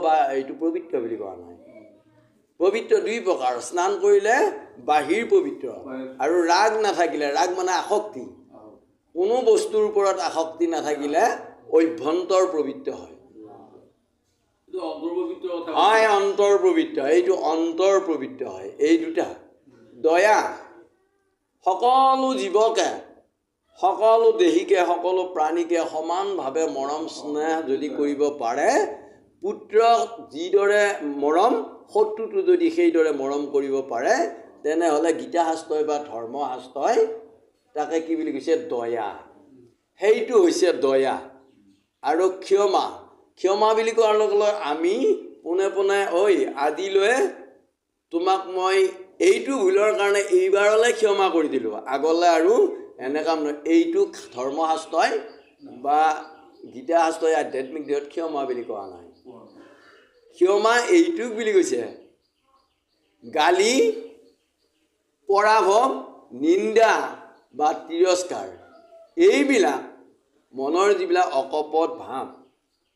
বা এইটো পবিত্ৰ বুলি কোৱা নাই। পবিত্ৰ দুই প্ৰকাৰ, স্নান কৰিলে বাহিৰ পবিত্ৰ আৰু ৰাগ নাথাকিলে, ৰাগ মানে আসক্তি, কোনো বস্তুৰ ওপৰত আসক্তি নাথাকিলে অভ্যন্তৰ পবিত্ৰ হয়। হয়, অন্তৰ পবিত্ৰ, এইটো অন্তৰ পবিত্ৰ হয়। এই দুটা দয়া, সকলো জীৱকে, সকলো দেহীকে, সকলো প্ৰাণীকে সমানভাৱে মৰম স্নেহ যদি কৰিব পাৰে, পুত্ৰক যিদৰে মৰম, শত্ৰুটো যদি সেইদৰে মৰম কৰিব পাৰে, তেনেহ'লে গীতাশাস্ত্ৰই বা ধৰ্মশাস্ত্ৰই তাকে কি বুলি কৈছে? দয়া। সেইটো হৈছে দয়া। আৰু ক্ষমা, ক্ষমা বুলি কোৱাৰ লগে লগে আমি পোনে পোনে আজিলৈ তোমাক মই এইটো ভুলৰ কাৰণে এইবাৰলৈ ক্ষমা কৰি দিলোঁ, আগলৈ আৰু এনে কাম নহয়। এইটো ধৰ্মশাস্ত্ৰই বা গীতাশাস্ত্ৰই আধ্যাত্মিক দিশত ক্ষমা বুলি কোৱা নাই। ক্ষমা এইটোক বুলি কৈছে, গালি, পৰাভৱ, নিন্দা বা তিৰস্কাৰ, এইবিলাক মনৰ যিবিলাক অকপট ভাৱ,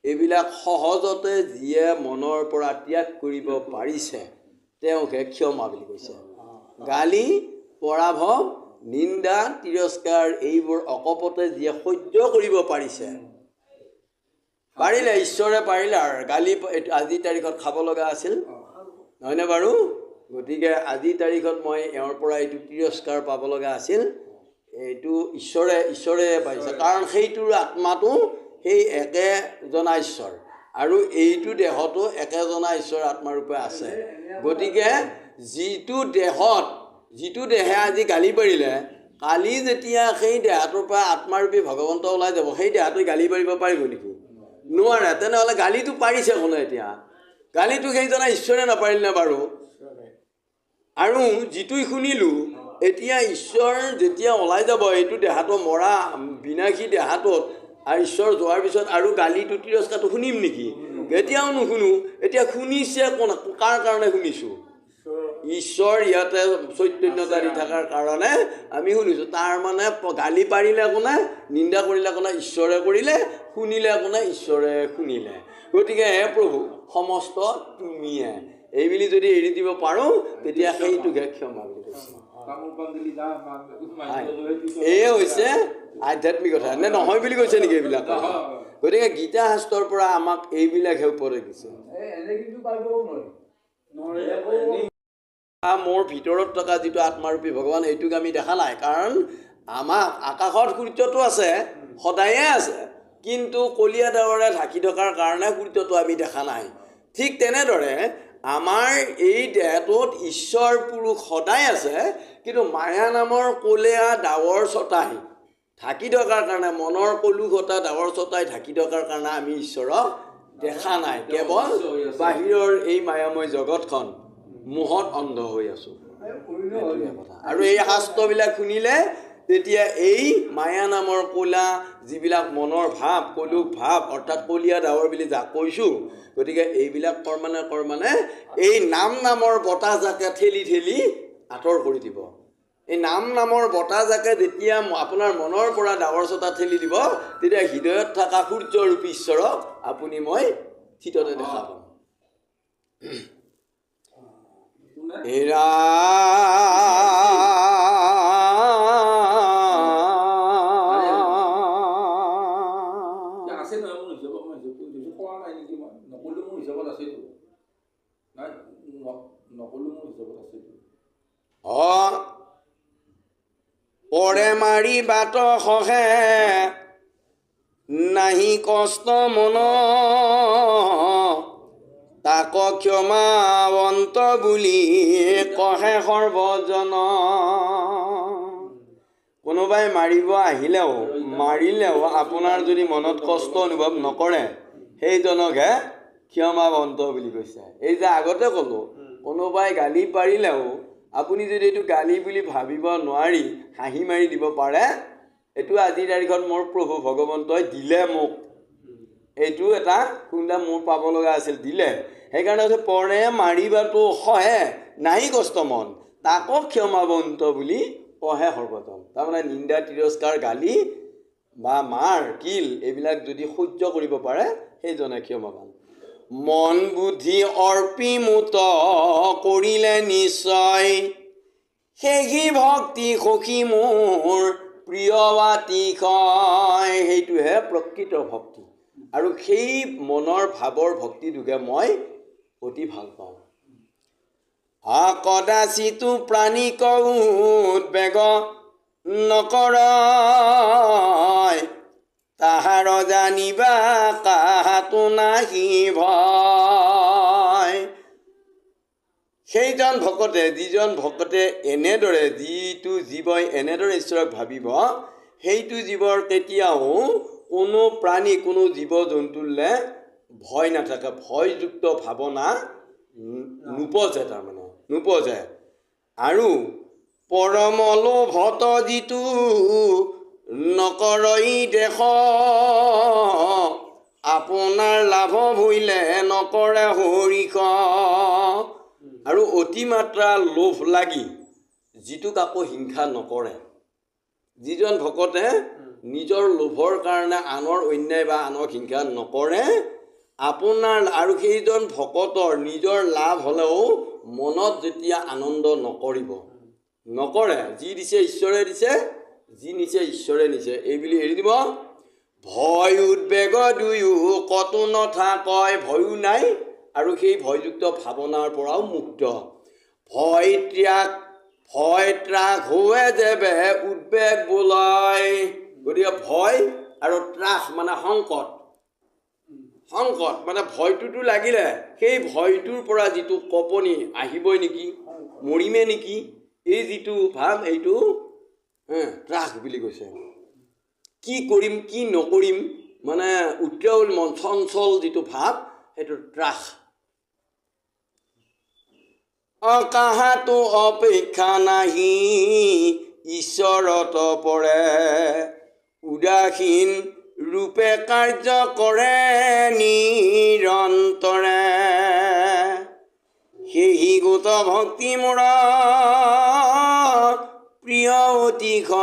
এইবিলাক সহজতে যিয়ে মনৰ পৰা ত্যাগ কৰিব পাৰিছে তেওঁকহে ক্ষমা বুলি কৈছে। গালি, পৰাভৱ, নিন্দা, তিৰস্কাৰ এইবোৰ অকপতে যিয়ে সহ্য কৰিব পাৰিছে, পাৰিলে ঈশ্বৰে পাৰিলে আৰু গালি আজিৰ তাৰিখত খাব লগা আছিল, নহয়নে বাৰু? গতিকে আজিৰ তাৰিখত মই এওঁৰ পৰা এইটো তিৰস্কাৰ পাব লগা আছিল, এইটো ঈশ্বৰে পাইছে, কাৰণ সেইটোৰ আত্মাটো সেই একেজনা ঈশ্বৰ আৰু এইটো দেহতো একেজনা ঈশ্বৰ আত্মাৰূপে আছে। গতিকে যিটো দেহে আজি গালি পাৰিলে, কালি যেতিয়া সেই দেহাটোৰ পৰা আত্মাৰূপী ভগৱন্ত ওলাই যাব, সেই দেহাটোৱে গালি পাৰিব পাৰিব নেকি? নোৱাৰে। তেনেহ'লে গালিটো পাৰিছে কোনে? এতিয়া গালিটো সেইজনা ঈশ্বৰে নাপাৰিলে বাৰু। আৰু যিটো শুনিলোঁ, এতিয়া ঈশ্বৰ যেতিয়া ওলাই যাব এইটো দেহাটো মৰা বিনাশী দেহাটোত, আৰু ঈশ্বৰ যোৱাৰ পিছত আৰু গালিটো তিৰস্কাৰটো শুনিম নেকি? এতিয়াও নুশুনো। এতিয়া শুনিছে কাৰ কাৰণে শুনিছোঁ? ঈশ্বৰ ইয়াতে চৈতন্যতা দি থকাৰ কাৰণে আমি শুনিছোঁ। তাৰমানে গালি পাৰিলে কোনে? নিন্দা কৰিলে কোনে? ঈশ্বৰে কৰিলে। শুনিলে কোনে? ঈশ্বৰে শুনিলে। গতিকে হে প্ৰভু সমস্ত তুমিয়ে, এইবুলি যদি এৰি দিব পাৰোঁ, তেতিয়া সেইটোকে ক্ষমা বুলি কৈছে। এয়ে হৈছে আধ্যাত্মিকতা, নে নহয় বুলি কৈছে নেকি এইবিলাক? গতিকে গীতা শাস্ত্ৰৰ পৰা আমাক এইবিলাকহে ওপৰত দিছে। মোৰ ভিতৰত থকা যিটো আত্মাৰূপী ভগৱান, এইটোক আমি দেখা নাই। কাৰণ আমাক আকাশত সূৰ্যটো আছে, সদায়ে আছে, কিন্তু কলীয়া ডাৱৰে ঢাকি থকাৰ কাৰণে সূৰ্যটো আমি দেখা নাই। ঠিক তেনেদৰে আমাৰ এই দেহটোত ঈশ্বৰ পুৰুষ সদায় আছে, কিন্তু মায়া নামৰ কলীয়া ডাৱৰ ছটাই ঢাকি থকাৰ কাৰণে, মনৰ কলুষতা ডাৱৰ ছটাই ঢাকি থকাৰ কাৰণে আমি ঈশ্বৰক দেখা নাই। কেৱল বাহিৰৰ এই মায়াময় জগতখন মোহত অন্ধ হৈ আছোঁ, সেইটোৱে কথা। আৰু এই শাস্ত্ৰবিলাক শুনিলে তেতিয়া এই মায়া নামৰ ক'লা যিবিলাক মনৰ ভাৱ, কলুষ ভাৱ, অৰ্থাৎ কলীয়া ডাৱৰ বুলি যাক কৈছোঁ, গতিকে এইবিলাক ক্ৰমান্বয়ে এই নামৰ বতাহজাকে ঠেলি ঠেলি আঁতৰ কৰি দিব। এই নামৰ বতাহজাকে যেতিয়া আপোনাৰ মনৰ পৰা ডাৱৰ ছটা ঠেলি দিব, তেতিয়া হৃদয়ত থকা সূৰ্যৰূপী ঈশ্বৰক আপুনি মই থিততে দেখা পাম। এৰা পৰে মাৰি বাট সহে নাহি কষ্ট মন, তাক ক্ষমাৱন্ত বুলি কহে সৰ্বজন। কোনোবাই মাৰিলেও আপোনাৰ যদি মনত কষ্ট অনুভৱ নকৰে, সেইজনকহে ক্ষমাৱন্ত বুলি কৈছে। এই যে আগতে ক'লোঁ, কোনোবাই গালি পাৰিলেও আপুনি যদি এইটো গালি বুলি ভাবিব নোৱাৰি হাঁহি মাৰি দিব পাৰে, এইটো আজিৰ তাৰিখত মোৰ প্ৰভু ভগৱন্তই দিলে মোক, এইটো এটা কোনটা মোৰ পাব লগা আছিল, দিলে। সেইকাৰণে হৈছে পৰে মাৰিবাতো সহে নাহি কষ্ট মন, তাকো ক্ষমাৱন্ত বুলি কহে সৰ্বজন। তাৰমানে নিন্দা তিৰস্কাৰ গালি বা মাৰ কিল এইবিলাক যদি সহ্য কৰিব পাৰে, সেইজনে ক্ষমাৱান। মন বুদ্ধি অৰ্পি মুত কৰিলে নিশ্চয় সেই ভক্তি সখী মোৰ প্ৰিয় বাতিশয়। সেইটোহে প্ৰকৃত ভক্তি আৰু সেই মনৰ ভাৱৰ ভক্তিটোকে মই অতি ভাল পাওঁ। কদাচিতো প্ৰাণীক উদ্বেগ নকৰ তাহাৰ জানিবা কাহাতো নাহি ভয়। সেইজন ভকতে যিজন ভকতে এনেদৰে যিটো জীৱই এনেদৰে ঈশ্বৰক ভাবিব সেইটো জীৱৰ কেতিয়াও কোনো প্ৰাণী কোনো জীৱ জন্তুলে ভয় নাথাকে, ভয়যুক্ত ভাৱনা নোপজে, তাৰমানে নোপজে। আৰু পৰম লোভত যিটো নকৰই দেশ আপোনাৰ লাভ ভুইলে নকৰে হৰিষ। আৰু অতিমাত্ৰা লোভ লাগি যিটো কাকো হিংসা নকৰে, যিজন ভকতে নিজৰ লোভৰ কাৰণে আনৰ অন্যায় বা আনক হিংসা নকৰে, আপোনাৰ আৰু সেইজন ভকতৰ নিজৰ লাভ হ'লেও মনত যেতিয়া আনন্দ নকৰে, যি দিছে ঈশ্বৰে দিছে, যি নিছে ঈশ্বৰে নিছে এইবুলি এৰি দিব। ভয় উদ্বেগ দুয়ো কতো নথাকয়, ভয়ো নাই আৰু সেই ভয়যুক্ত ভাৱনাৰ পৰাও মুক্ত। ভয় ত্ৰাস হোৱে যেবে উদ্বেগ বোলাই। গতিকে ভয় আৰু ত্ৰাস মানে সংকট মানে ভয়টোতো লাগিলে সেই ভয়টোৰ পৰা যিটো কঁপনি আহিবই নেকি, মৰিমে নেকি, এই যিটো ভাৱ এইটো ত্ৰাস বুলি কৈছে। কি কৰিম কি নকৰিম মানে উত্ৰাউল চঞ্চল যিটো ভাৱ সেইটো ত্ৰাস। কাহাতো অপেক্ষা নাহি ঈশ্বৰত পৰে উদাসীন ৰূপে কাৰ্য কৰে নিৰন্তৰে সেই গোট ভক্তি মোৰ প্ৰিয় অতিশয়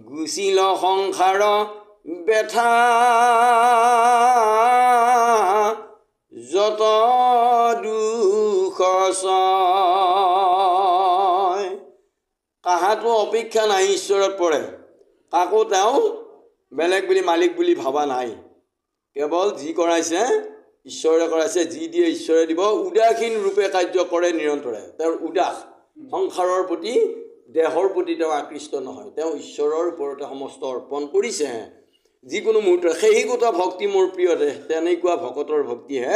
গুচিল সংসাৰ ব্যথা যত দুখ সয়। কাহাতো অপেক্ষা নাই ঈশ্বৰত পৰে, কাকো তেওঁ বেলেগ বুলি মালিক বুলি ভাবা নাই, কেৱল যি কৰাইছে ঈশ্বৰে কৰাইছে, যি দিয়ে ঈশ্বৰে দিব। উদাসীন ৰূপে কাৰ্য কৰে নিৰন্তৰে, তেওঁৰ উদাস, সংসাৰৰ প্ৰতি দেহৰ প্ৰতি তেওঁ আকৃষ্ট নহয়, তেওঁ ঈশ্বৰৰ ওপৰতে সমস্ত অৰ্পণ কৰিছে যিকোনো মুহূৰ্তত। সেই গোটা ভক্তি মোৰ প্ৰিয় দেহ, তেনেকুৱা ভকতৰ ভক্তিহে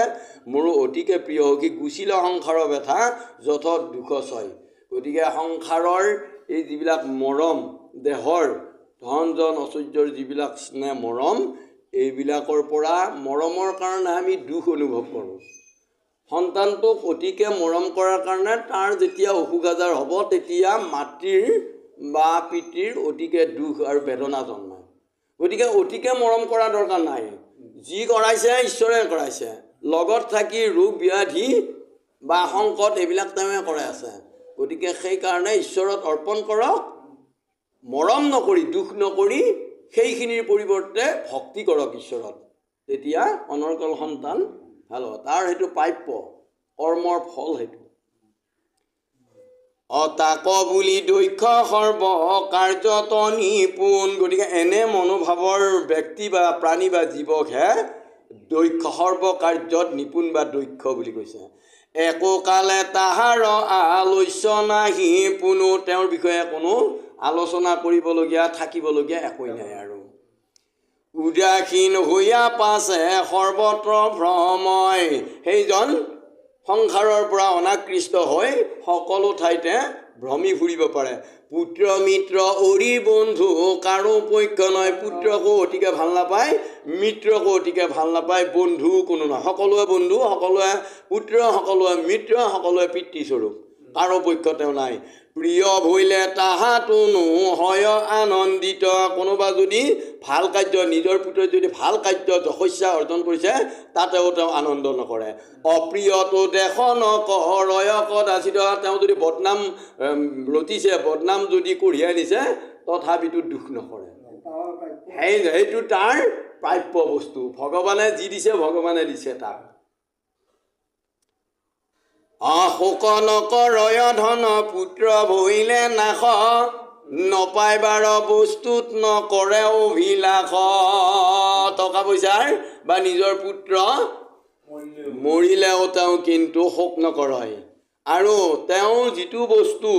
মোৰো অতিকে প্ৰিয়। কি গুচিল সংসাৰৰ ব্যথা যথ দুখ ছয়। গতিকে সংসাৰৰ এই যিবিলাক মৰম, দেহৰ ধন জন ঐশ্বৰ্যৰ যিবিলাক স্নেহ মৰম, এইবিলাকৰ পৰা মৰমৰ কাৰণে আমি দুখ অনুভৱ কৰোঁ। সন্তানটোক অতিকে মৰম কৰাৰ কাৰণে তাৰ যেতিয়া অসুখ আজাৰ হ'ব তেতিয়া মাতৃৰ বা পিতৃৰ অতিকে দুখ আৰু বেদনা জন্মায়। গতিকে অতিকে মৰম কৰা দৰকাৰ নাই, যি কৰাইছে ঈশ্বৰে কৰাইছে, লগত থাকি ৰোগ ব্যাধি বা সংকট এইবিলাক তেওঁৱে কৰাই আছে। গতিকে সেইকাৰণে ঈশ্বৰত অৰ্পণ কৰক, মৰম নকৰি দুখ নকৰি সেইখিনিৰ পৰিৱৰ্তে ভক্তি কৰক ঈশ্বৰত, তেতিয়া অনৰ্গল সন্তান ভাল হ'ব। তাৰ সেইটো প্ৰাপ্য কৰ্মৰ ফল সেইটো। তাক বুলি দক্ষ সৰ্ব কাৰ্যত নিপুণ। গতিকে এনে মনোভাৱৰ ব্যক্তি বা প্ৰাণী বা জীৱকহে দক্ষ, সৰ্বকাৰ্যত নিপুণ বা দক্ষ বুলি কৈছে। একো কালে তাহাৰ আলোচনা নাহি পুনো, তেওঁৰ বিষয়ে কোনো আলোচনা কৰিবলগীয়া থাকিবলগীয়া একোৱেই নাই। আৰু উদাসীন হৈয়া পাছে সৰ্বত্ৰ ভ্ৰময়, সেইজন সংসাৰৰ পৰা অনাকৃষ্ট হৈ সকলো ঠাইতে ভ্ৰমি ফুৰিব পাৰে। পুত্ৰ মিত্ৰ অৰি বন্ধু কাৰো পক্ষ নহয়, পুত্ৰকো অতিকে ভাল নাপায়, মিত্ৰকো অতিকে ভাল নাপায়, বন্ধুও কোনো নহয়, সকলোৱে বন্ধু, সকলোৱে পুত্ৰ, সকলোৱে মিত্ৰ, সকলোৱে পিতৃস্বৰূপ, কাৰো পক্ষ তেওঁ নাই। প্ৰিয় ভৈলে তাহাতোনো হয় আনন্দিত। কোনোবা যদি ভাল কাৰ্য, নিজৰ পুত্ৰই যদি ভাল কাৰ্য যশস্যা অৰ্জন কৰিছে তাতেও তেওঁ আনন্দ নকৰে। অপ্ৰিয়টো দেশ নকৰয় কদাচিত, তেওঁ যদি বদনাম ৰটিছে, বদনাম যদি কঢ়িয়াই নিছে তথাপিতো দুখ নকৰে। সেইটো তাৰ প্ৰাপ্য বস্তু ভগৱানে যি দিছে ভগৱানে দিছে তাক শোক নকৰয় ধন পুত্ৰ ভৈলে নাশ নপাইবাৰ বস্তুত নকৰে অভিলাষ টকা পইচাৰ বা নিজৰ পুত্ৰ মৰিলেও তেওঁ কিন্তু শোক নকৰয় আৰু তেওঁ যিটো বস্তু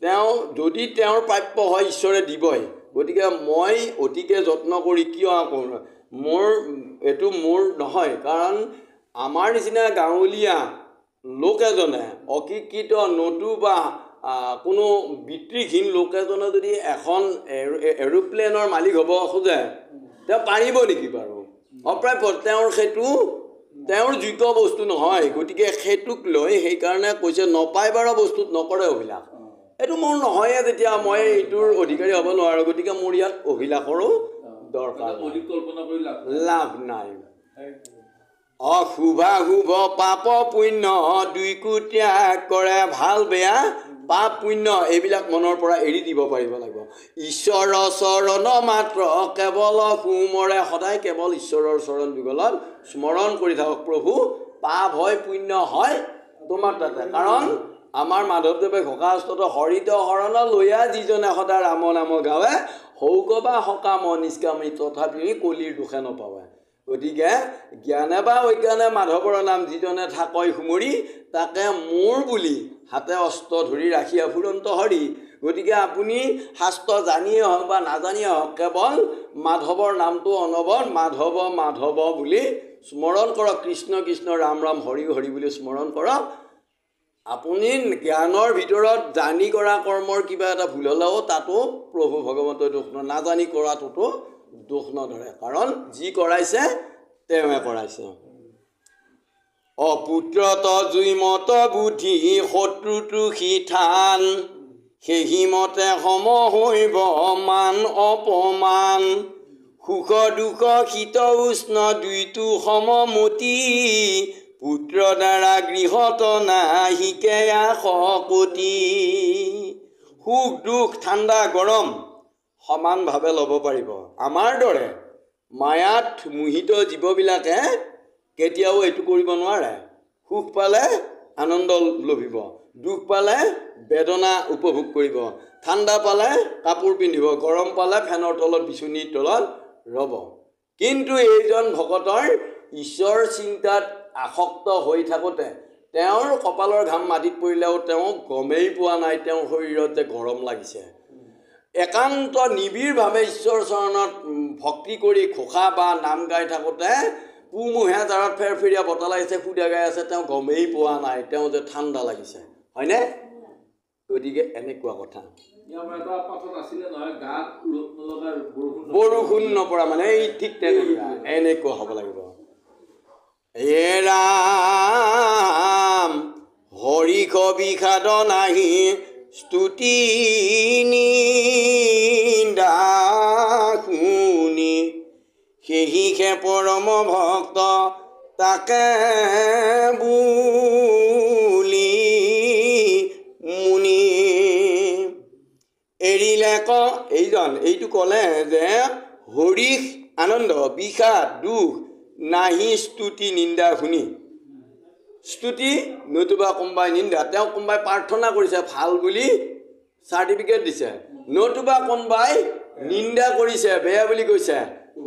তেওঁ যদি তেওঁৰ প্ৰাপ্য হয় ঈশ্বৰে দিবই গতিকে মই অতিকে যত্ন কৰি কিয় মোৰ এইটো মোৰ নহয় কাৰণ আমাৰ নিচিনা গাঁৱলীয়া লোক এজনে অশিক্ষিত নতুবা কোনো বৃত্তিহীন লোক এজনে যদি এখন এৰোপ্লেনৰ মালিক হ'ব খোজে তেওঁ পাৰিব নেকি বাৰু অপ্ৰাপ্য তেওঁৰ সেইটো তেওঁৰ যোগ্য বস্তু নহয় গতিকে সেইটোক লৈ সেইকাৰণে কৈছে নপাইবাৰ বস্তুত নকৰে অভিলাষ এইটো মোৰ নহয়ে যেতিয়া মই এইটোৰ অধিকাৰী হ'ব নোৱাৰোঁ গতিকে মোৰ ইয়াত অভিলাষৰো দৰকাৰ লাভ নাই অশুভাশুভ পাপ পুণ্য দুইকো ত্যাগ কৰে ভাল বেয়া পাপ পুণ্য এইবিলাক মনৰ পৰা এৰি দিব পাৰিব লাগিব ঈশ্বৰৰ চৰণ মাত্ৰ কেৱল সুমৰে সদায় কেৱল ঈশ্বৰৰ চৰণ যুগলত স্মৰণ কৰি থাকক প্ৰভু পাপ হয় পুণ্য হয় তোমাৰ তাতে কাৰণ আমাৰ মাধৱদেৱে ঘোষাস্তত হৰিত শৰণ লৈয়া যিজনে সদা ৰাম নাম গাৱে হৌক বা সকাম নিষ্কামী তথাপি কলিৰ দুখে নপাৱে গতিকে জ্ঞানে বা অজ্ঞানে মাধৱৰ নাম যিজনে থাকৈ সুমৰি তাকে মোৰ বুলি হাতে অস্ত্ৰ ধৰি ৰাখিয়া ফুৰন্ত হৰি গতিকে আপুনি শাস্ত্ৰ জানিয়ে হওক বা নাজানিয়ে হওক কেৱল মাধৱৰ নামটো অনবৰত মাধৱ মাধৱ বুলি স্মৰণ কৰক কৃষ্ণ কৃষ্ণ ৰাম ৰাম হৰি হৰি বুলি স্মৰণ কৰক আপুনি জ্ঞানৰ ভিতৰত জানি কৰা কৰ্মৰ কিবা এটা ভুল হ'লেও তাতো প্ৰভু ভগৱন্তৰ দুখ নাজানি কৰাটোতো দুখ নধৰে কাৰণ যি কৰাইছে তেওঁৱে কৰাইছে অপুত্ৰত জুইমত বুদ্ধি শত্ৰুটো সিঠান সেই মতে সম হৈব মান অপমান সুখ দুখ শীত উষ্ণ দুইটো সমমতি পুত্ৰ দ্বাৰা গৃহত নাহিকে শকতি সুখ দুখ ঠাণ্ডা গৰম সমানভাৱে ল'ব পাৰিব আমাৰ দৰে মায়াত মোহিত জীৱবিলাকে কেতিয়াও এইটো কৰিব নোৱাৰে সুখ পালে আনন্দ লভিব দুখ পালে বেদনা উপভোগ কৰিব ঠাণ্ডা পালে কাপোৰ পিন্ধিব গৰম পালে ফেনৰ তলত বিচনীৰ তলত ৰ'ব কিন্তু এইজন ভকতৰ ঈশ্বৰ চিন্তাত আসক্ত হৈ থাকোঁতে তেওঁৰ কপালৰ ঘাম মাটিত পৰিলেও তেওঁ গমেই পোৱা নাই তেওঁৰ শৰীৰত যে গৰম লাগিছে একান্ত নিবিড়ভাৱে ঈশ্বৰ চৰণত ভক্তি কৰি ঘোষা বা নাম গাই থাকোঁতে পুমুহে জাৰত ফেৰফেৰীয়া বতাহ লাগিছে সুদা গাই আছে তেওঁ গমেই পোৱা নাই তেওঁ যে ঠাণ্ডা লাগিছে হয়নে গতিকে এনেকুৱা কথা বৰষুণ নপৰা মানে এই ঠিক তেনেকুৱা এনেকুৱা হ'ব লাগিব হে ৰাম হৰিষ বিষাদ নাহি স্তুতি নিন্দা শুনি সেহিহে পৰম ভক্ত তাকে বুলি মুনি এৰিলে এইটো ক'লে যে হৰিষ আনন্দ বিষাদ দুখ নাহি স্তুতি নিন্দা শুনি স্তুতি নতুবা কোনোবাই নিন্দা তেওঁ কোনোবাই প্ৰাৰ্থনা কৰিছে ভাল বুলি চাৰ্টিফিকেট দিছে নতুবা কোনোবাই নিন্দা কৰিছে বেয়া বুলি কৈছে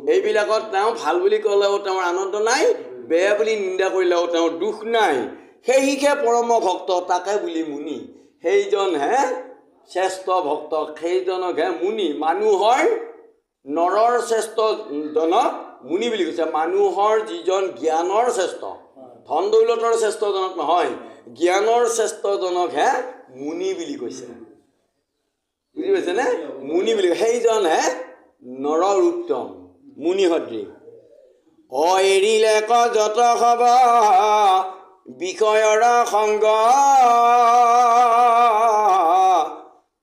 এইবিলাকত তেওঁ ভাল বুলি ক'লেও তেওঁৰ আনন্দ নাই বেয়া বুলি নিন্দা কৰিলেও তেওঁৰ দুখ নাই সেহিহে পৰম ভক্ত তাকে বুলি মুনি সেইজনহে শ্ৰেষ্ঠ ভক্ত সেইজনকহে মুনি মানুহৰ নৰৰ শ্ৰেষ্ঠজনক মুনি বুলি কৈছে মানুহৰ যিজন জ্ঞানৰ শ্ৰেষ্ঠ ধন দৌলতৰ শ্ৰেষ্ঠজনক নহয় জ্ঞানৰ শ্ৰেষ্ঠজনকহে মুনি বুলি কৈছে বুজি পাইছেনে মুনি বুলি সেইজনহে নৰ উত্তম মুনিসদৃ এৰিলে যত হব বিষয়ৰ সংগ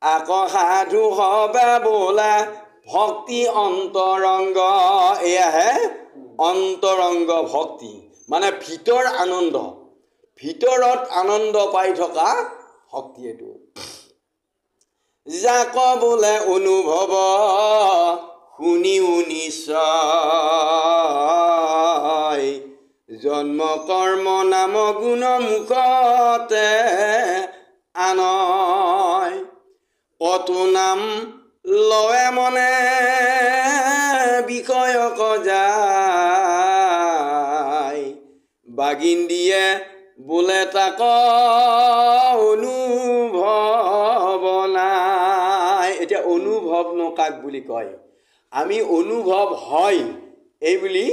আক সাধু হবে বোলে ভক্তি অন্তৰংগ এয়াহে অন্তৰংগ ভক্তি মানে ভিতৰ আনন্দ ভিতৰত আনন্দ পাই থকা ভক্তি এইটো যাক বোলে অনুভৱ শুনিও নিশ্চয় জন্ম কৰ্ম নাম গুণ মুখতে আনয় অতো নাম লয়ে মনে বিষয়ক যায় বাগিন দিয়ে বোলে তাক অনুভৱ নাই। এতিয়া অনুভৱ নকাক বুলি কয়, আমি অনুভৱ হয় এই বুলি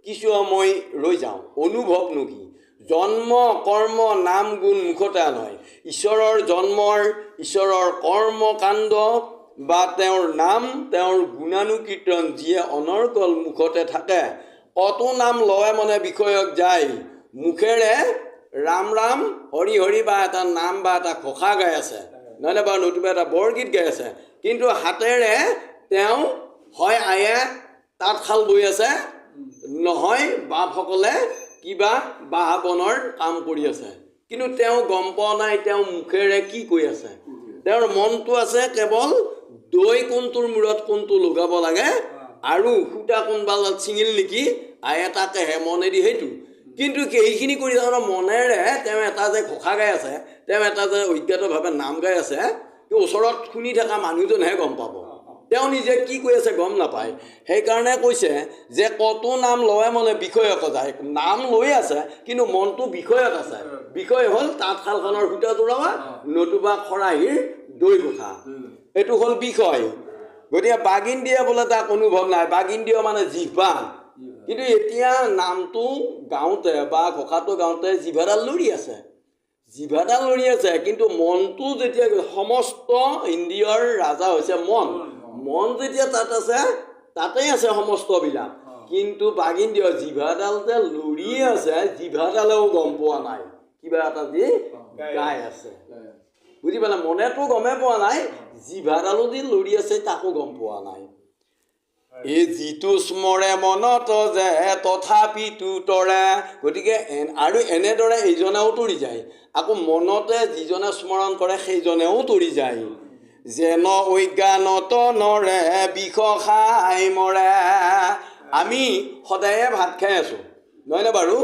কিছু সময় ৰৈ যাওঁ। অনুভৱনো কি? জন্ম কৰ্ম নাম গুণ মুখতে আনয়। ঈশ্বৰৰ জন্মৰ, ঈশ্বৰৰ কৰ্ম কাণ্ড বা তেওঁৰ নাম, তেওঁৰ গুণানুকীৰ্তন যিয়ে অনৰ্গল মুখতে থাকে, কতো নাম লয় মানে বিষয়ক যায়। মুখেৰে ৰাম ৰাম হৰি হৰি বা এটা নাম বা এটা ঘোষা গাই আছে, নহ'লে বা নতুবা এটা বৰগীত গাই আছে, কিন্তু হাতেৰে তেওঁ হয় আয়ে তাঁতশাল বৈ আছে, নহয় বাপসকলে কিবা বাঁহ বনৰ কাম কৰি আছে, কিন্তু তেওঁ গম পোৱা নাই তেওঁ মুখেৰে কি কৈ আছে। তেওঁৰ মনটো আছে কেৱল দৈ কোনটোৰ মূৰত কোনটো লগাব লাগে আৰু সূতা কোনবালত ছিঙিল নেকি আয়ে তাকেহে মনেদি সেইটো। কিন্তু সেইখিনি কৰি থকা মনেৰে তেওঁ এটা যে ঘোষা গাই আছে, তেওঁ এটা যে অজ্ঞাতভাৱে নাম গাই আছে, ওচৰত শুনি থকা মানুহজনেহে গম পাব, তেওঁ নিজে কি কৈ আছে গম নাপায়। সেইকাৰণে কৈছে যে কতো নাম লয় মানে বিষয়ক যায়। নাম লৈ আছে কিন্তু মনটো বিষয়ত আছে। বিষয় হ'ল তাঁতশালখনৰ সূতা জোৰা নতুবা খৰাহীৰ দৈ গোঠা, এইটো হ'ল বিষয়। গতিকে বাগিন দিয়ে বোলে তাক অনুভৱ নাই, বাগিন দিয়ে মানে জিভা। কিন্তু এতিয়া নামটো গাওঁতে বা ঘোষাটো গাওঁতে জিভাডাল লৰি আছে, জিভাডাল লৰি আছে, কিন্তু মনটো যেতিয়া সমস্ত ইন্দ্ৰিয়ৰ ৰাজা হৈছে মন, মন যেতিয়া তাত আছে তাতেই আছে সমস্তবিলাক। কিন্তু বাগিন দিয়ে জিভাডাল যে লৰি আছে, জিভাডালেও গম পোৱা নাই কিবা এটা যি গাই আছে, বুজি পালে? মনেতো গমেই পোৱা নাই, জিভাডালো যি লৰি আছে তাকো গম পোৱা নাই। এই যিটো স্মৰে মনত যে তথাপিতো তৰে, গতিকে আৰু এনেদৰে এইজনেও তৰি যায়, আকৌ মনতে যিজনে স্মৰণ কৰে সেইজনেও তৰি যায়। যেন অজ্ঞানত নৰে বিষ খাই মৰে। আমি সদায়ে ভাত খাই আছোঁ, নহয়নে বাৰু?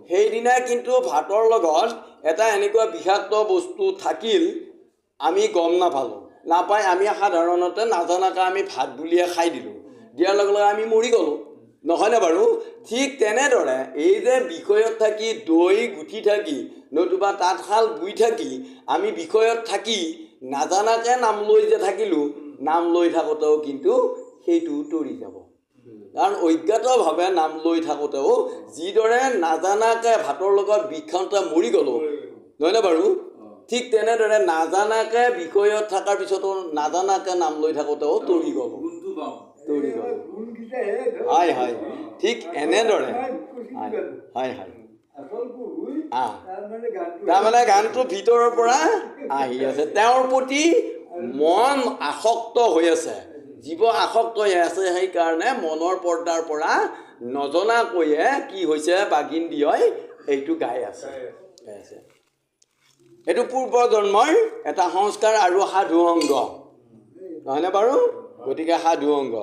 সেইদিনা কিন্তু ভাতৰ লগত এটা এনেকুৱা বিষাক্ত বস্তু থাকিল, আমি গম নাপাই আমি সাধাৰণতে নাজানাকৈ আমি ভাত বুলিয়ে খাই দিলোঁ, দিয়াৰ লগে লগে আমি মৰি গ'লোঁ, নহয়নে বাৰু? ঠিক তেনেদৰে এই যে বিষয়ত থাকি দৈ গুঠি থাকি নতুবা তাঁতশাল বুই থাকি আমি বিষয়ত থাকি নাজানাকৈ নাম লৈ যে থাকিলোঁ, নাম লৈ থাকোঁতেও কিন্তু সেইটো তৰি যাব। কাৰণ অজ্ঞাতভাৱে নাম লৈ থাকোঁতেও যিদৰে নাজানাকৈ ভাতৰ লগত বিষ খাওঁতে মৰি গ'লোঁ, নহয়নে বাৰু? ঠিক তেনেদৰে নাজানাকৈ বিষয়ত থকাৰ পিছতো নাজানাকৈ নাম লৈ থাকোঁতেও তৰি গ'লোঁ, তৰি গ'লোঁ। হয় হয়, ঠিক এনেদৰে হয় হয়। তাৰমানে গানটো ভিতৰৰ পৰা আহি আছে, তেওঁৰ প্ৰতি মন আসক্ত হৈ আছে, জীৱ আসক্ত হৈ আছে। সেইকাৰণে মনৰ পৰ্দাৰ পৰা নজনাকৈয়ে কি হৈছে বাগিন দিয়ই এইটো গাই আছে। এইটো পূৰ্ব জন্মৰ এটা সংস্কাৰ আৰু সাধু অংগ, নহয়নে বাৰু? গতিকে সাধু অংগ।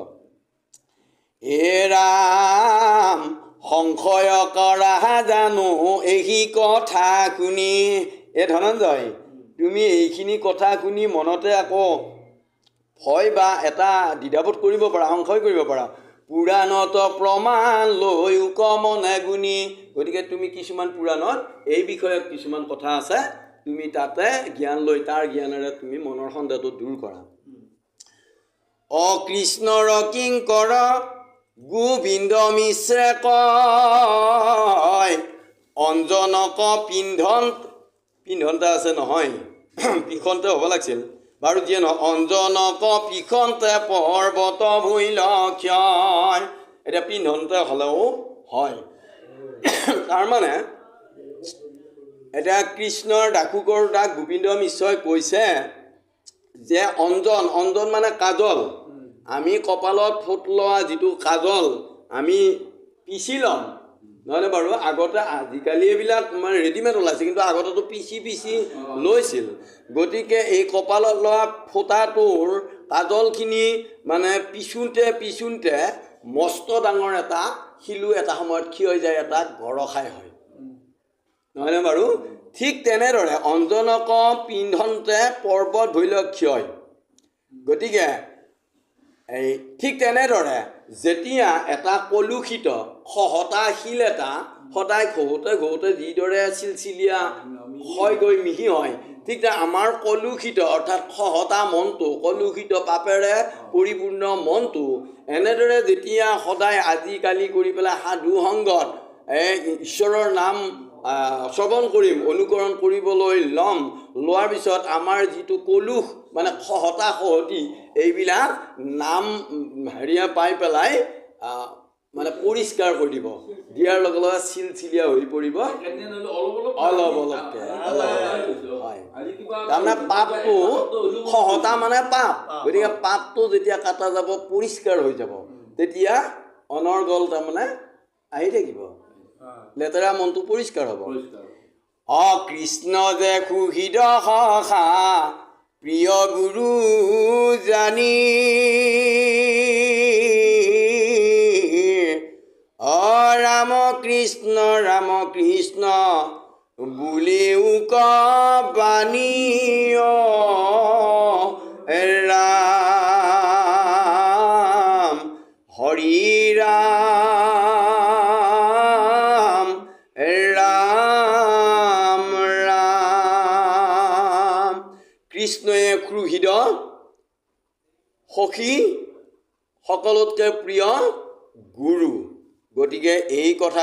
হে ৰাম সংশয় কৰা জানো এই কথা শুনি, এ ধনঞ্জয় তুমি এইখিনি কথা শুনি মনতে আকৌ ভয় বা এটা দ্বিধাবোধ কৰিব পাৰা, সংশয় কৰিব পাৰা। পুৰাণত প্ৰমাণ লৈ উকমনে গুণী, গতিকে তুমি কিছুমান পুৰাণত এই বিষয়ত কিছুমান কথা আছে, তুমি তাতে জ্ঞান লৈ তাৰ জ্ঞানেৰে তুমি মনৰ সন্দেহটো দূৰ কৰা। অকৃষ্ণৰ কিংকৰ গোবিন্দ মিশ্ৰে কয়, অঞ্জনক পিন্ধনতে আছে নহয়, পিখনতে হ'ব লাগিছিল বাৰু, যিয়ে নহয় অঞ্জনক পিখনতে পৰ্বত ভৈল ক্ষয়। এতিয়া পিন্ধনতে হ'লেও হয়, তাৰমানে এতিয়া কৃষ্ণৰ ডাকুকৰ দাক গোবিন্দ মিশ্ৰই কৈছে যে অঞ্জন মানে কাজল, আমি কপালত ফুট লোৱা যিটো কাজল আমি পিচি ল'ম, নহয়নে বাৰু? আগতে আজিকালি এইবিলাক মানে ৰেডিমেড ওলাইছে, কিন্তু আগতেতো পিচি লৈছিল। গতিকে এই কপালত লোৱা ফুটাটোৰ কাজলখিনি মানে পিছোঁতে মস্ত ডাঙৰ এটা শিলু এটা সময়ত ক্ষয় হৈ যায়, এটা গৰখাই হয়, নহয়নে বাৰু? ঠিক তেনেদৰে অঞ্জনক পিন্ধন্তে পৰ্বত ভৈল ক্ষয়। গতিকে ঠিক তেনেদৰে যেতিয়া এটা কলুষিত খহটা শিল এটা সদায় ঘঁহোতে যিদৰে চিলচিলীয়া হয় গৈ মিহি হয়, ঠিক যে আমাৰ কলুষিত অৰ্থাৎ খহটা মনটো, কলুষিত পাপেৰে পৰিপূৰ্ণ মনটো এনেদৰে যেতিয়া সদায় আজিকালি কৰি পেলাই সাধু সংগত ঈশ্বৰৰ নাম শ্ৰৱণ কৰিম, অনুকৰণ কৰিবলৈ লোৱাৰ পিছত আমাৰ যিটো কলুষ মানে খহটি এইবিলাক নাম পাই পেলাই মানে পৰিষ্কাৰ কৰি দিব, দিয়াৰ লগে লগে চিলচিলীয়া হৈ পৰিব অলপ অলপকৈ। হয়, তাৰমানে পাপটো খহটা মানে পাপ, গতিকে পাপটো যেতিয়া কাটা যাব পৰিষ্কাৰ হৈ যাব, তেতিয়া অনৰ্গল তাৰমানে আহি থাকিব, লেতেৰা মনটো পৰিষ্কাৰ হ'ব। কৃষ্ণ যে সুহৃদ সখা প্ৰিয় গুৰু জানি, ৰাম কৃষ্ণ বুলিও বাণী, ৰাম হৰি ৰাম ৰাম ৰাম। কৃষ্ণয়ে সুহৃদ সখী, সকলোতকৈ প্ৰিয় গুৰু। গতিকে এই কথা